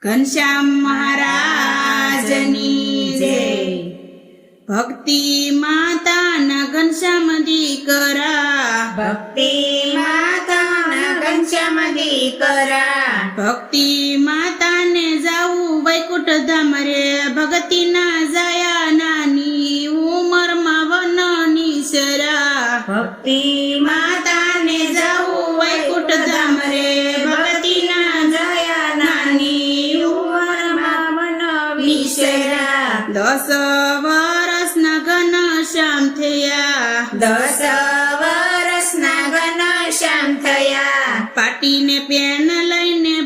ઘનશ્યામ મહારાજની જય। ભક્તિ માતાના ઘનશ્યામ દીકરા, ભક્તિ માતાના ઘનશ્યામ દીકરા, ભક્તિ માતાને જાવું વૈકુંઠ ધામ રે, ભક્તિ ના જાયા નાની ઉંમરમાં વનની સરા। ભક્તિ માતાને જાવું વૈકુંઠ ધામ રે, ભક્તિ ના જયા નાની ઉંમરમાં વન વિસરા। 10 વર્ષના ઘનશ્યામ થયા, 10 વર્ષના ઘનશ્યામ થયા। પાટીને પેન લઈને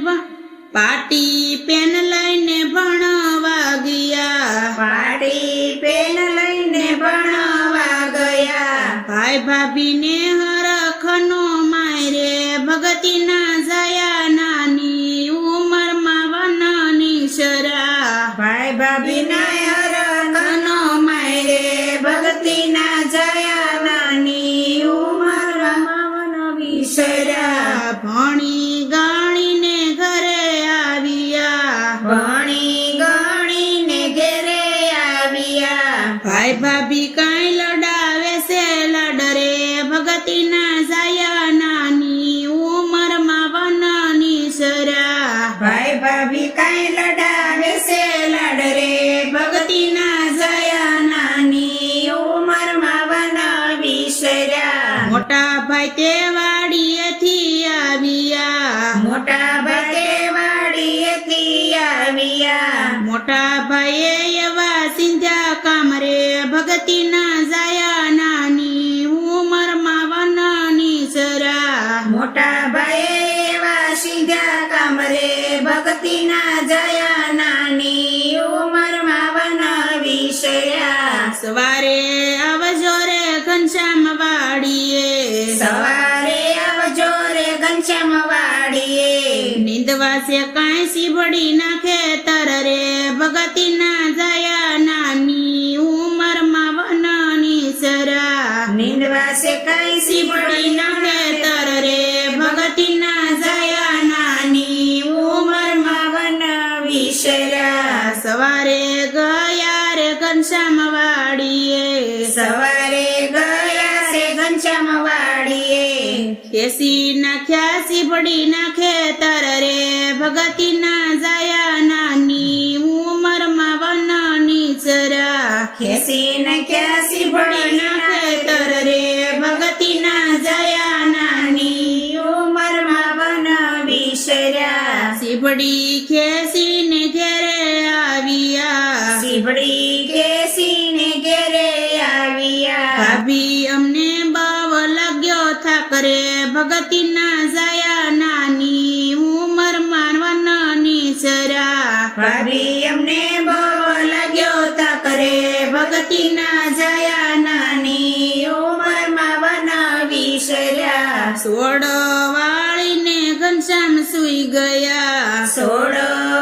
ભણવા ગયા, પાટી પેન લઈને ભણવા ગયા। ભાઈ ભાભીને હરખનો માયરે, ભગતિ ના જયા નાની ઉંમરમાં વનની સરા। ભાઈ ભાભી ના હરખનો માયરે, ભક્તિ ના જયા નાની ઉંમરમાં વન વિસરા। ભણી ગણીને ઘરે આવ્યા, ભણી ગણીને ઘેરે આવ્યા। ભાઈ ભાભી કાંઈ લડાવે છે લડરે, ભગતિ ના જયા નાની ઉંમરમાં વનની સરા। ભાઈ ભાભી કાંઈ લડાવે છે લડરે, ભક્તિ ના જયા નાની ઉંમરમાં વન વિસરા। મોટા ભાઈ તે વાડીએથી આવ્યા, મોટા ભાઈ વાડીએથી આવ્યા। મોટા ભાઈએ એવા સિંધ્યા કામ રે, ભગતિ ના જયા નાની ઉંમરમાં વનની સરા। મોટા ભાઈ એવા સીધા કામ રે, ભક્તિ ના જયા નાની ઉંમરમાં વન વિસર્યા। સવારે આવજો રે ઘનશ્યામ વાડીએ, સવારે આવજો રે ઘનશ્યામ વાડીએ। નીંદવા છે કાંઈ સીભડી નાખે તર રે, ભગતિ ના જયા નાની ઉંમરમાં વનની સરા। નીંદવા છે કાંઈ સીભડી નાખે તર રે, ભગતિ ના જયા નાની ઉંમરમાં વન વિસર્યા। સવારે ગયા રે ઘનશ્યામ વાડીએ, સવારે ગયા છે ઘનશ્યામ વાડીએ। કેસી નાખ્યા સીભડી નાખે તર રે, ભગતિ ના જયા નાની ઉંમરમાં વનની સરા। ખેસી નાખ્યા સીભડી નાખે તર રે, ભગતિ ના જયા નાની ઉંમરમાં વન વિસર્યા। સીભડી ખેસીને ઘેરે આવ્યા, સીભડી કેસીને ઘેરે આવ્યા। ભાભી અમને બહુ લાગ્યો થાક રે, ભગતિ ના જયા નાની ઉંમરમાં વનની સરા। ભાભી અમને બહુ લાગ્યો તા કરે, ભક્તિ ના જયા નાની ઉંમરમાં વન વિસર્યા। સોડ વાળીને ઘનશ્યામ સુઈ ગયા, સોડ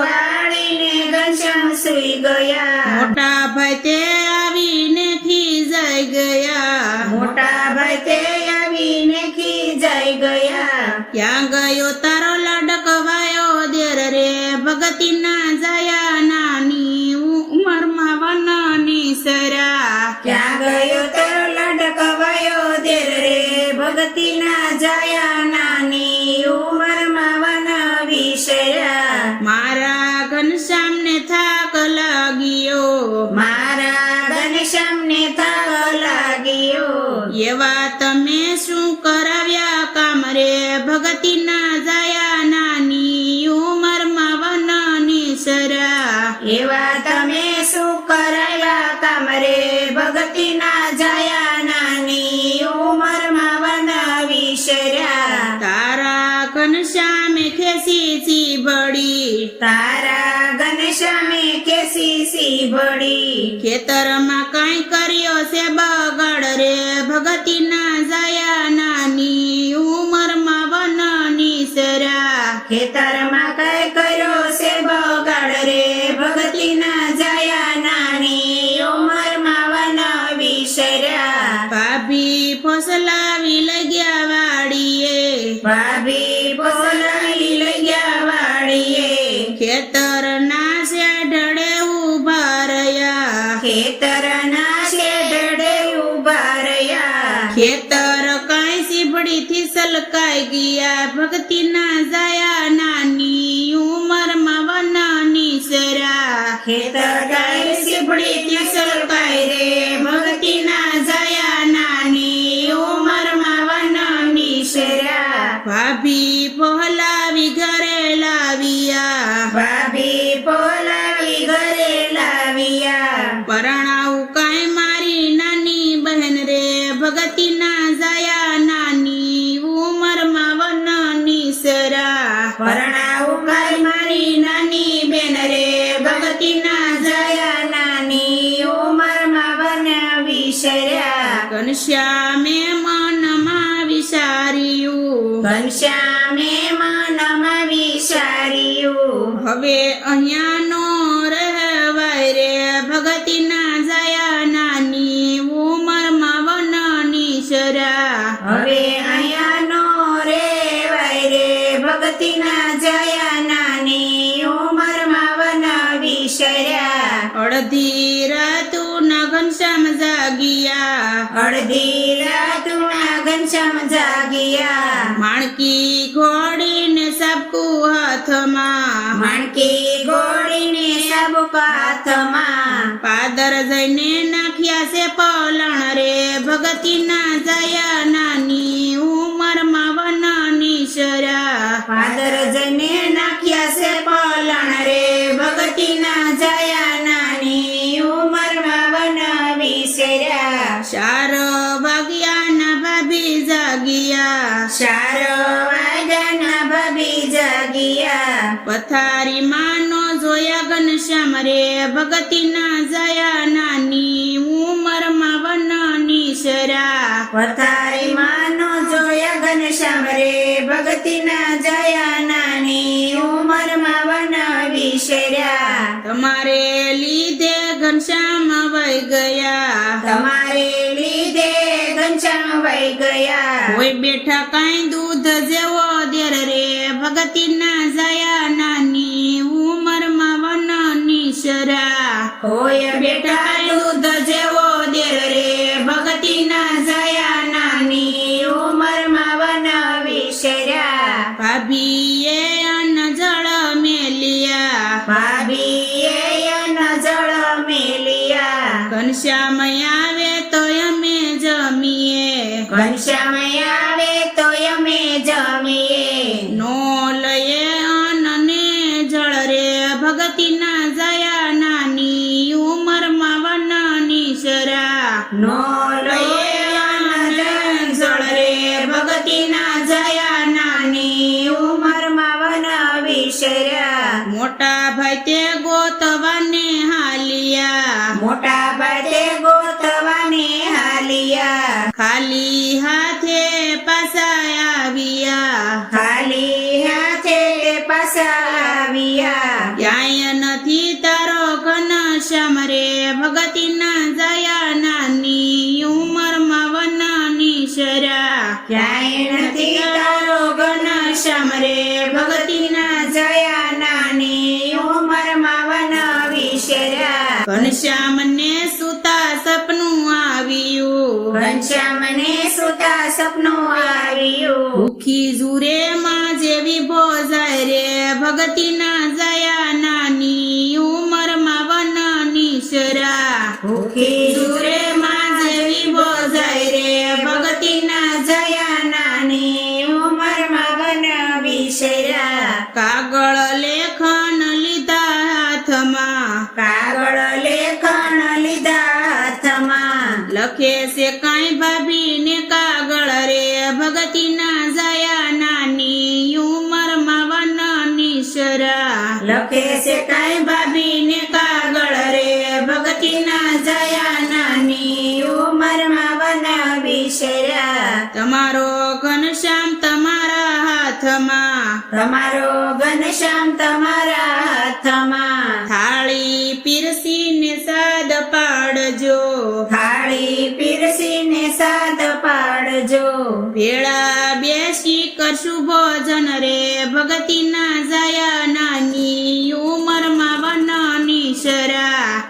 વાળીને ઘનશ્યામ સુઈ ગયા। મોટા ભાઈ તે આવીને ખીજાઈ ગયા, મોટા ભાઈ તે આવીને ખીજાઈ ગયા। ક્યાં ગયો તારો લડકવાયો દેર રે, ભગતિ ના જયા નાની ઉંમરમાં વનની સરા। ક્યાં ગયો તારો લડકવાયો દેર રે, ભક્તિ ના જયા નાની ઉંમરમાં વન વિસર્યા। મારા ઘનશ્યામને થાક લાગ્યો, મારા ઘનશ્યામને થાક લાગ્યો। એવા તમે શું કરાવ્યા કામ રે, ભગતિ ના જયા નાની ઉંમરમાં વનની સરા। એવા તમે શું કરાયા કામ રે, ભક્તિ ના જયા નાની ઉંમરમાં વન વિસર્યા। તારા ઘનશ્યામે ખેસી ચીબડી, તારા ઘનશ્યામે કેસી સીભડી, ખેતરમાં કાંઈ કર્યો છે બગાડ રે, ભગતિ ના જયા નાની ઉંમરમાં વનની સરા। ખેતરમાં કઈ કર્યો છે બગાડ રે, ભક્તિ ના જયા નાની ઉંમરમાં વન વિસર્યા। ભાભી ફોસલાવી લઈ ગયા વાડીએ, ભાભી બોલાવી લઈ ગયા વાડીએ, ખેતર ખેતરના શેઢડે ઉભા રહ્યા, ખેતરના શેઢડે ઉભા રહ્યા, ખેતર કાંઈ સીભડીથી સલકાઈ ગયા, ભક્તિના જયા નાની ઉંમરમાં વનની સરા. ખેતર ગાય સીભડીથી સલકાય રે, ભક્તિના જયા નાની ઉંમરમાં વનની શરા. ભાભી પહલાવી ઘરે લાવ્યા, ભાભી બોલાવી ઘરે લાવ્યા, પરણાવું કાંઈ મારી નાની બહેન રે, ભગતીના જયા નાની ઉંમરમાં વનની સરા. પરણાવું કાંઈ મારી નાની બેન રે, ભગતીના જયા નાની ઉંમરમાં વન વિસર્યા. ઘનશ્યામે મનમાં વિચાર્યું, ઘનશ્યામે મનમાં વિચાર્યું, હવે અહીંયા નો રહેવાય રે, ભગતીના જયા નાની ઉંમરમાં વનની સરા. હવે અહીંયા નો રેવાય રે, ભક્તિના જયા નાની ઉંમરમાં વન વિસર્યા. અડધી રાતુના ઘનશ્યામ જાગ્યા, અડધી રાતુના ઘનશ્યામ જાગ્યા, માણકી ઘોડીને સાબકું હાથમાં, માણકી ગોળીને સાબુક હાથમાં, પાદર જઈને નાખ્યા છે પલણ રે, ભગતીના જયા નાની ઉંમરમાં વનની સરા. પાદર જઈને નાખ્યા છે પલણ રે, ભગતીના જયા નાની ઉંમરમાં વન વિસર્યા. 4 વાગ્યાના ભાભી જાગ્યા, 4 વાગ્યાના ભાભી જાગ્યા, પથારી માનો જોયા ઘનશ્યામ રે, ભગતીના જયા નાની ઉંમરમાં વનની સરા. પથારી માનો જોયા ઘનશ્યામ રે, ભગતીના જયા નાની ઉંમરમાં વન વિસર્યા. તમારે લીધે ઘનશ્યામ વહી ગયા, તમારે લીધે ઘનશ્યામ વહી ગયા, કોઈ બેઠા કાંઈ દૂધ જેવો દેર રે, ભગતીના જયા નાની ઉંમરમાં વનની સરા. હોય બેટા દૂધ જેવો દેર રે, ભગતીના જયા નાની ઉંમરમાં વન વિસર્યા. ભાભીએ અન્ન જળ મેલિયા, ભાભીએ નજળ મેલિયા, ઘનશ્યામ આવે તો અમે જમીએ, ઘનશ્યામ આવે તો અમે જમીએ. નો લઈએ અન્ન ને જળ રે, ભગતીના જયા નાની ઉંમરમાં વનની સરા. નો લઈએ અન્ન જળ રે, ભગતીના જયા નાની ઉંમરમાં વન વિસર્યા. મોટા ભાઈ તે ગોતવાને હાલિયા, મોટા ભાઈ ગોતવાને હાલિયા, ખાલી હાથે પાછા આવ્યા, ખાલી હાથે પાછા આવ્યા. ક્યાંય નથી તારો ઘનશ્યામ રે, ભગતીના જયા નાની ઉંમરમાં વનની સરા. ક્યાંય નથી તારો ઘનશ્યામ રે, ભગતીના જયા નાની ઉંમરમાં વન વિસર્યા. ઘનશ્યામને સુતા સપનું આવ્યું, ઘનશ્યામને સુતા સપનું આવ્યું, ભૂખી જુરે માં જેવી ભોજાય રે, ભગતીના જયા નાની ઉંમરમાં વનની સરા. ભૂખી જુરે માં જેવી બોજાય રે, ભગતીના જયા નાની ઉંમરમાં વન વિસર્યા. કાગળ લેખન લીધા હાથમાં, કાગળ લેખન લીધા હાથમાં, લખે છે કાંઈ ભાભીને કાગળ રે, ભગતીના જયા નાની ઉંમરમાં વનની સરા. લખે છે કાંઈ ભાભીને કાગળ રે, ભગતીના જયા નાની ઉંમરમાં વન વિસર્યા. તમારો ઘનશ્યામ તમારા હાથમાં, તમારો ઘનશ્યામ તમારા હાથમાં, થાળી પીરસીને સાદ પાડજો, થાળી પીરસીને સાદ પાડજો. ભેળા બેસી કરશું ભોજન રે, ભગતીના જયા નાની ઉંમરમાં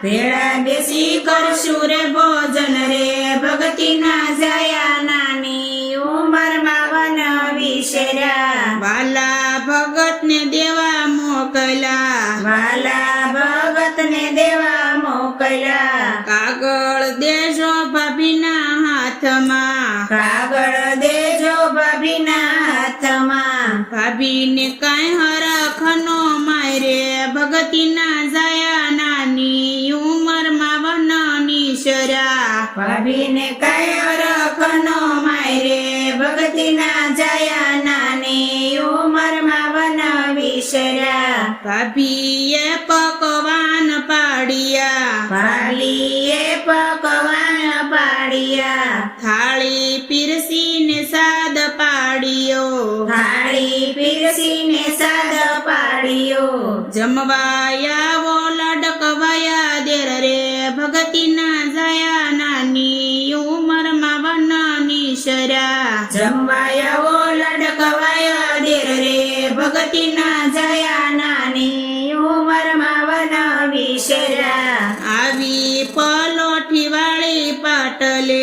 ભેળા બેસી કરશું રે ભોજન રે ભગતિના જયા નાની ઉંમરમાં વન વિસર્યા વાલા ભગતને દેવા મોકલા વાલા ભગતને દેવા મોકલ્યા કાગળ દેજો ભાભીના હાથમાં કાગળ દેજો ભાભીના હાથમાં ભાભીને કાંઈ હરખનો મારે ભગતિના જયા નાની ઉંમરમાં વન નિસર્યા ભાભીને કઈ રખનો માયરે ભગતિના જયા નાની ઉંમરમાં વન વિસર્યા ભાભીએ પકવાન પાડ્યા ભાલીએ પકવાન પાડ્યા થાળી પીરસીને સાદ પાડ્યો થાળી પીરસીને સાદ પાડ્યો જમવાયાવો લડકવાયા દેર રે ભગતિના જયા નાની ઉંમરમાં વન નિસર્યા જમવાયાઓ લડકવાયા દેર રે ભગતિના જયા નાની ઉંમરમાં વન વિસર્યા આવી પલોઠી વાળી પાટલે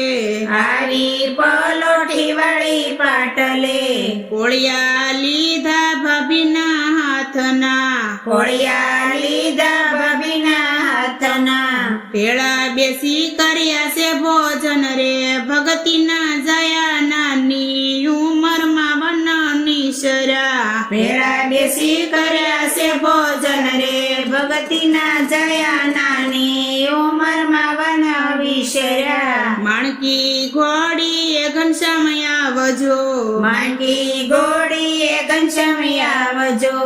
આવી પલોઠી વાળી પાટલે કોળિયા લીધા ભાભીના હાથના કોળિયા લીધા ભાભીના હાથના ભેળા બેસી કર્યા છે ભોજન રે ભગતિના જયા નાની ઉંમરમાં વન નિસર્યા ભેળા બેસી કર્યા છે ભોજન રે ભગતિના જયા નાની ઉંમરમાં વન વિસર્યા માણકી ઘોડીએ ઘનશ્યામ આવજો માંડી ગોળીએ ઘનશ્યામ આવજો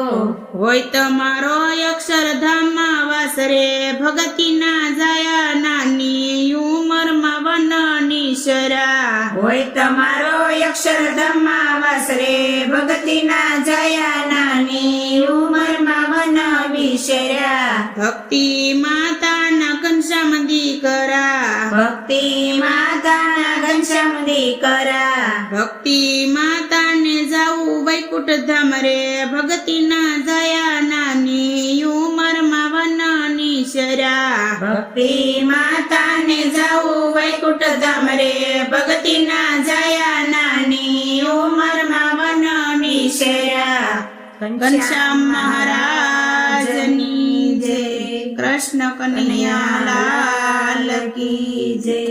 હોય તમારો અક્ષરધામમાં વાસ રે ભગતિના જયા નાની ઉંમરમાં વન નિસર્યા હોય તમારો અક્ષરધામમાં વાસ રે ભગતિના જયા નાની ઉંમરમાં વન વિસર્યા ભક્તિ માતાના ઘનશ્યામ દીકરા ભક્તિ માતાના ઘનશ્યામ દીકરા ભક્તિ માતાને જાવું વૈકુંઠ ધામ રે ભગતિના જયા નાની ઉંમરમાં વન નિસર્યા ભક્તિ માતાને જાવું વૈકુંઠ ધામ રે ભગતિના જયા નાની ઉંમરમાં વન નિસર્યા ઘનશ્યામ મહારાજની જય કૃષ્ણ કનૈયા લાલ કી જય